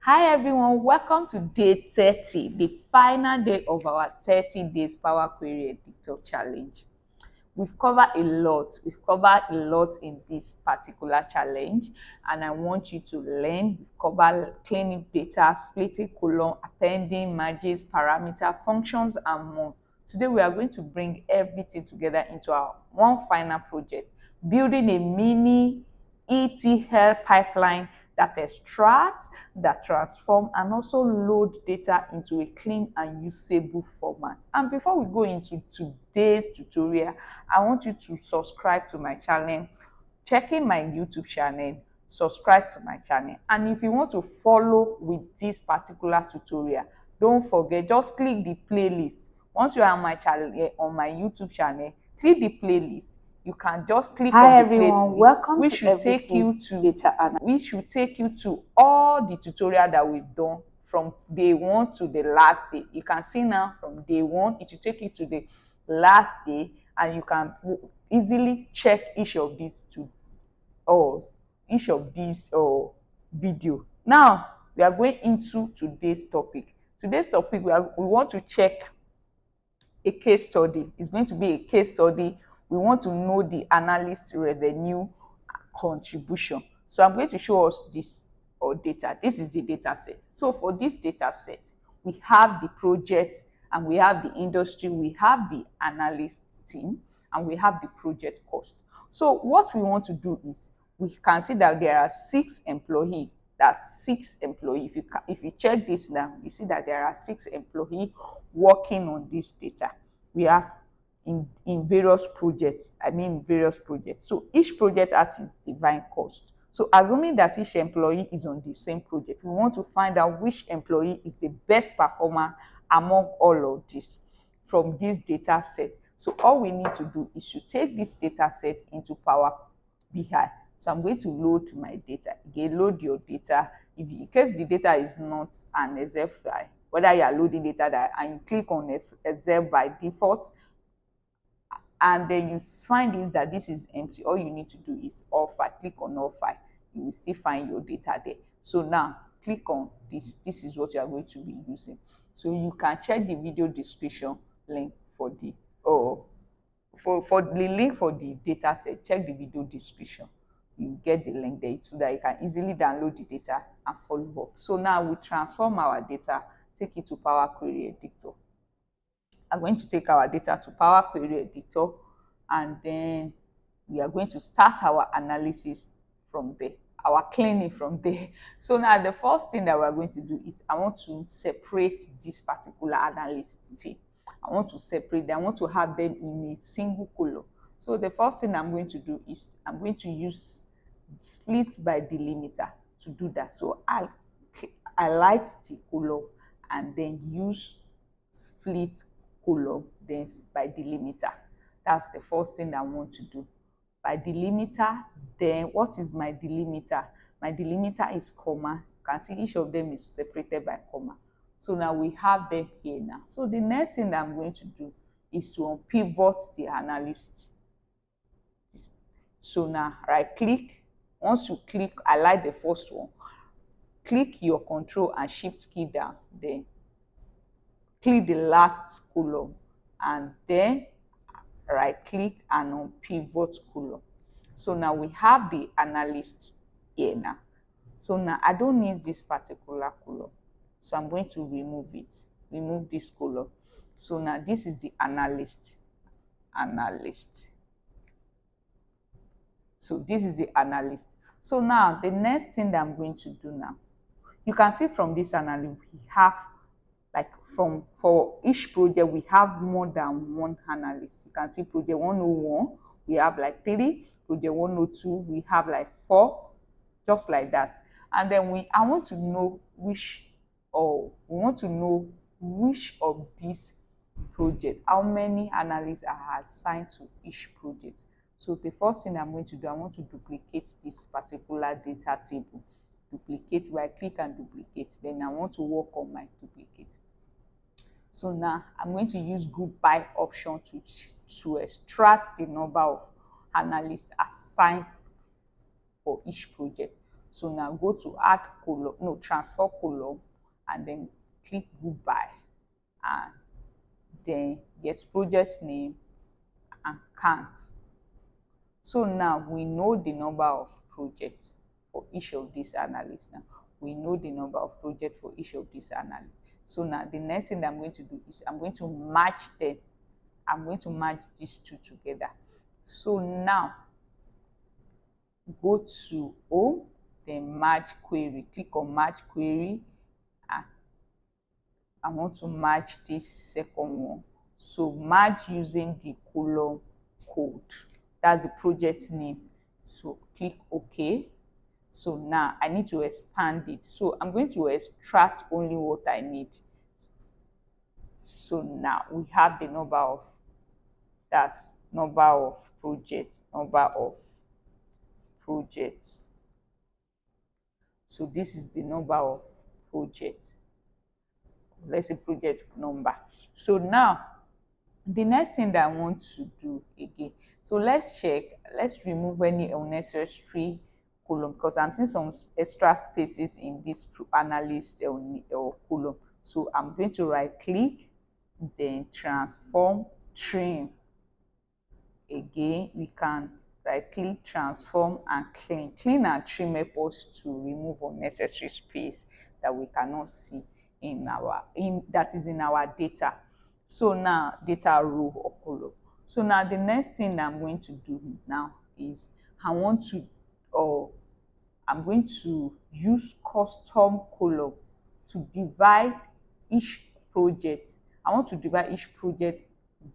Hi everyone, welcome to day 30, the final day of our 30 days Power Query Editor Challenge. We've covered a lot in this particular challenge, and I want you to learn. We've covered cleaning data, splitting column, appending, merges, parameter, functions, and more. Today we are going to bring everything together into our one final project, building a mini ETL pipeline that extracts, that transform, and also load data into a clean and usable format. And before we go into today's tutorial, I want you to subscribe to my channel, check in my YouTube channel, subscribe to my channel. And if you want to follow with this particular tutorial, don't forget, just click the playlist. Once you are on my channel, on my YouTube channel, click the playlist. You can just click Hi on the everyone, plate, welcome which to should take you Everything to Data Analysis. which will take you to all the tutorial that we've done from day 1 to the last day. You can see now from day 1, it will take you to the last day, and you can easily check each of these video. Now we are going into today's topic. We want to check a case study. It's going to be a case study. We want to know the analyst revenue contribution. So I'm going to show us this data. This is the data set. So for this data set, we have the project, and we have the industry, we have the analyst team, and we have the project cost. So what we want to do is, we can see that there are 6 employees. That's 6 employees. If you check this now, you see that there are 6 employees working on this data. We have in various projects. So each project has its defined cost. So assuming that each employee is on the same project, we want to find out which employee is the best performer among all of this from this data set. So all we need to do is to take this data set into Power BI. So I'm going to load my data. Again, load your data. If in case the data is not an Excel file, whether you are loading data that and you click on Excel by default, and then you find is that this is empty, all you need to do is all file. Click on all file. You will still find your data there. So now click on this. This is what you are going to be using. So you can check the video description link for the for the link for the data set. Check the video description. You get the link there so that you can easily download the data and follow up. So now we transform our data, take it to Power Query Editor. I'm going to take our data to Power Query Editor, and then we are going to start our analysis from there, our cleaning from there. So now the first thing that we're going to do is, I want to separate this particular analyst team. I want to separate them. I want to have them in a single column. So the first thing I'm going to do is, I'm going to use split by delimiter to do that. So I highlight the column and then use split column, then by delimiter. That's the first thing I want to do. By delimiter, then what is my delimiter? My delimiter is comma. You can see each of them is separated by comma. So now we have them here now. So the next thing that I'm going to do is to pivot the analyst. So now right click. Once you click, I like the first one. Click your Control and Shift key down, then click the last column, and then right click and on pivot column. So now we have the analyst here now. So now I don't need this particular column, so I'm going to remove this column. So now this is the analyst. So this is the analyst. So now the next thing that I'm going to do now, you can see from this analyst, we have, like, for each project we have more than one analyst. You can see project 101 we have like 3, project 102 we have like 4, just like that. And then I want to know which, or we want to know which of these project, how many analysts are assigned to each project. So the first thing I'm going to do, I want to duplicate this particular data table. Duplicate, where I click and duplicate, then I want to work on my duplicate. So now I'm going to use group by option to extract the number of analysts assigned for each project. So now go to add column, no, transfer column, and then click goodbye. And then yes, project name and count. So now we know the number of projects for each of these analysts. Now we know the number of projects for each of these analysts. So now the next thing that I'm going to do is I'm going to match them. I'm going to match these two together. So now go to home, then match query. Click on match query. And I want to match this second one. So match using the column code. That's the project name. So click OK. So now I need to expand it. So I'm going to extract only what I need. So now we have the number of, that's number of projects, number of projects. So this is the number of projects. Let's say project number. So now the next thing that I want to do again, so let's check, let's remove any unnecessary column because I'm seeing some extra spaces in this analyst or column. So I'm going to right click, then transform, trim. Again, we can right click, transform, and clean and trim help us to remove unnecessary space that we cannot see in that is in our data. So now data row or column. So now the next thing that I'm going to do now is I want to I'm going to use custom column to divide each project. I want to divide each project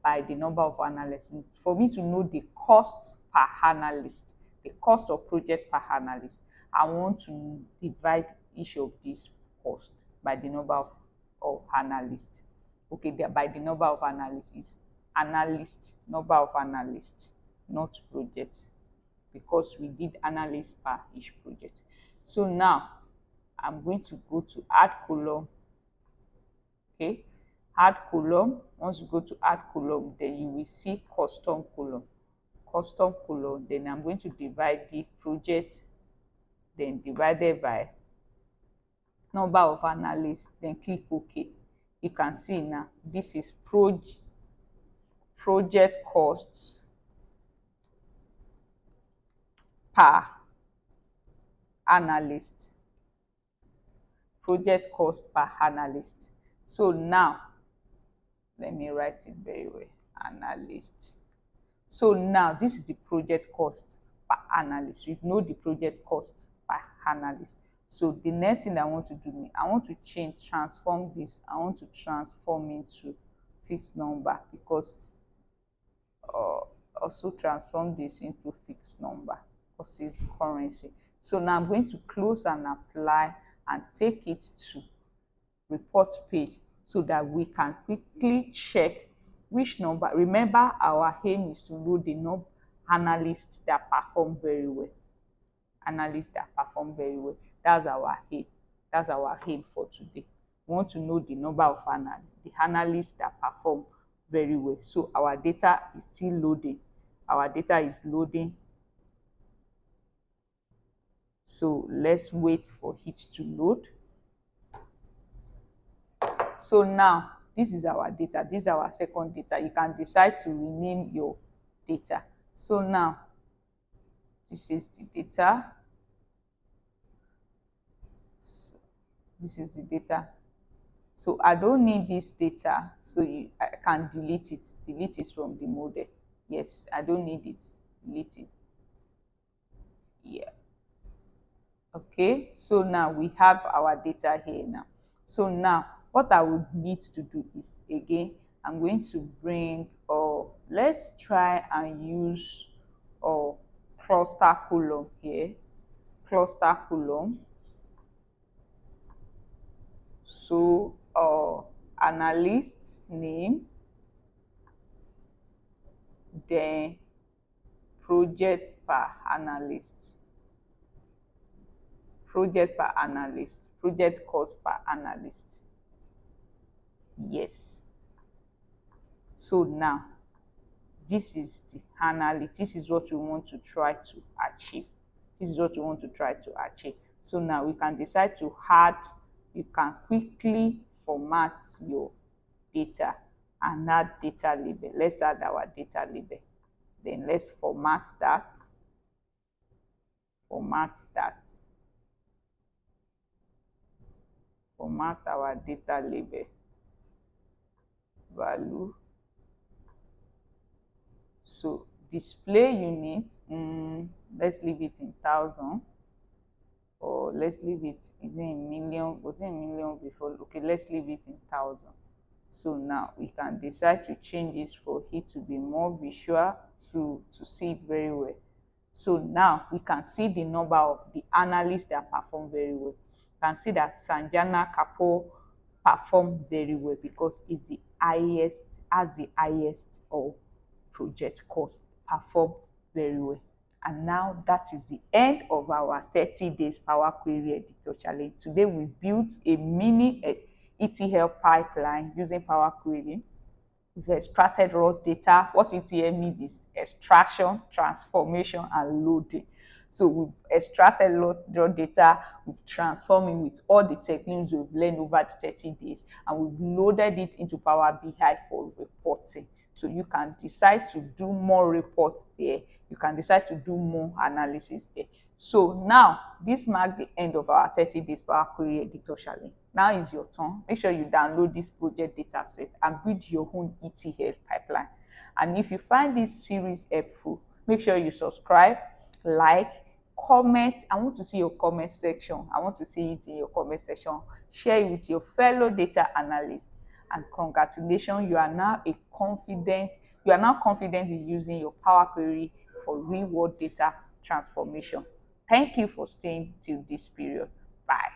by the number of analysts for me to know the cost per analyst, the cost of project per analyst. I want to divide each of these costs by the number of analysts. Okay, by the number of analysts is analyst, number of analysts, not projects, because we did analysts per each project. So now I'm going to go to add column. Okay, add column. Once you go to add column, then you will see custom column. Custom column, then I'm going to divide the project, then divided by number of analysts, then click OK. You can see now this is project costs per analyst. Project cost per analyst. So now let me write it very well. Analyst. So now this is the project cost per analyst. We know the project cost per analyst. So the next thing I want to do, I want to transform this. I want to transform into fixed number because also transform this into fixed number because it's currency. So now I'm going to close and apply and take it to report page so that we can quickly check which number. Remember, our aim is to know the analysts that perform very well. Analysts that perform very well. That's our aim. That's our aim for today. We want to know the number of the analysts that perform very well. So our data is still loading. Our data is loading. So let's wait for it to load. So now this is our data. This is our second data. You can decide to rename your data. So now this is the data. So this is the data. So I don't need this data, so I can delete it from the model. Yes, I don't need it. Delete it. Yeah. Okay, so now we have our data here now. So now what I would need to do is, again, I'm going to bring, let's try and use cluster column here. Cluster column. So analyst name, then project per analyst. Project per analyst, project cost per analyst. Yes. So now this is the analyst. This is what we want to try to achieve. This is what we want to try to achieve. So now we can decide to add, you can quickly format your data and add data label. Let's add our data label. Then let's format that, format that, format our data label, value. So display unit, let's leave it in thousand, or let's leave it, is it in million? Was it in million before? Okay, let's leave it in thousand. So now we can decide to change this for it to be more visual, to see it very well. So now we can see the number of the analysts that perform very well. You can see that Sanjana Kapoor performed very well because it's the highest, has the highest of project cost, perform very well. And now that is the end of our 30 days Power Query Editor Challenge. Today we built a mini ETL pipeline using Power Query. We've extracted raw data. What ETL means is extraction, transformation, and loading. So we've extracted raw data, we've transformed it with all the techniques we've learned over the 30 days, and we've loaded it into Power BI for reporting. So you can decide to do more reports there. You can decide to do more analysis there. So now, this marks the end of our 30 days Power Query Editor Challenge. Now is your turn. Make sure you download this project dataset and build your own ETL pipeline. And if you find this series helpful, make sure you subscribe, like, comment. I want to see your comment section. I want to see it in your comment section. Share it with your fellow data analysts. And congratulations, you are now confident in using your Power Query for real world data transformation. Thank you for staying till this period. Bye.